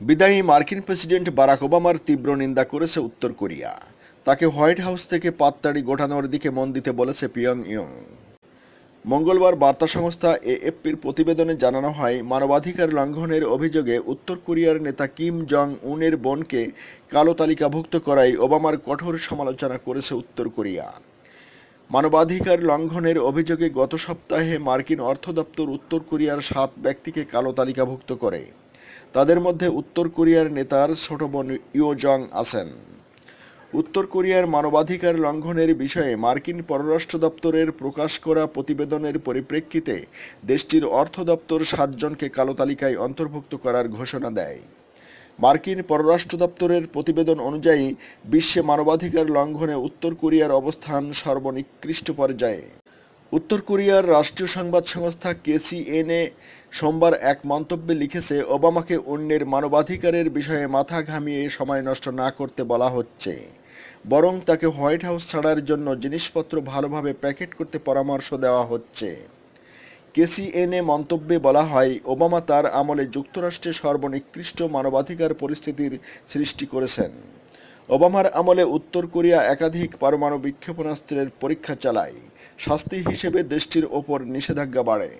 বিদায়ী মার্কিন president Barack ওবামার তীব্র নিন্দা করেছে উত্তর কোরিয়া। তাকে হোয়াইট হাউস থেকে পাততাড়ি গোটানোর দিকে মন দিতে বলেছে পিয়ংইয়ং। মঙ্গলবার বার্তা সংস্থা এএফপির প্রতিবেদনে জানানো হয়, মানবাধিকার লঙ্ঘনের অভিযোগে উত্তর কোরিয়ার নেতা কিম জং উনের বোনকে কালো তালিকাভুক্ত করায় ওবামার কঠোর সমালোচনা করেছে উত্তর কোরিয়া। মানবাধিকার লঙ্ঘনের অভিযোগে গত সপ্তাহে মার্কিন অর্থ দপ্তর উত্তর কোরিয়ার 7 ব্যক্তিকে কালো তালিকাভুক্ত করে। তাদের মধ্যে উত্তর কোরিয়ার নেতার ছোট বোন ইয়ো জং আছেন। উত্তর কোরিয়ার মানবাধিকার লঙ্ঘনের বিষয়ে মার্কিন পররাষ্ট্র দপ্তরের প্রকাশ করা প্রতিবেদনের পরিপ্রেক্ষিতে দেশটির অর্থ দপ্তর 7 জনকে কালো তালিকায় অন্তর্ভুক্ত করার ঘোষণা দেয়। মার্কিন পররাষ্ট্র দপ্তরের প্রতিবেদন অনুযায়ী বিশ্বে মানবাধিকার লঙ্ঘনে উত্তর কোরিয়ার অবস্থান সর্বনিকৃষ্ট পর্যায়ে। উত্তর কোরিয়ার রাষ্ট্রীয় সংবাদ সংস্থা কেসিএনএ সোমবার এক মন্তব্যে লিখেছে, ওবামাকে অন্যের মানবাধিকারের বিষয়ে মাথা ঘামিয়ে সময় নষ্ট না করতে বলা হচ্ছে, বরং তাকে হোয়াইট হাউস ছাড়ার জন্য জিনিসপত্র ভালোভাবে প্যাকেট করতে পরামর্শ দেওয়া হচ্ছে। কেসিএনএ মন্তব্যে বলা হয়, ওবামা তার আমলে যুক্তরাষ্ট্রে সর্বনিকৃষ্ট মানবাধিকার পরিস্থিতির সৃষ্টি করেছেন। ওবামার আমলে উত্তর কোরিয়া একাধিক পারমাণবিক ক্ষেপণাস্ত্রের পরীক্ষা চালায়। শাস্তি হিসেবে দেশটির ওপর নিষেধাজ্ঞা বাড়ে।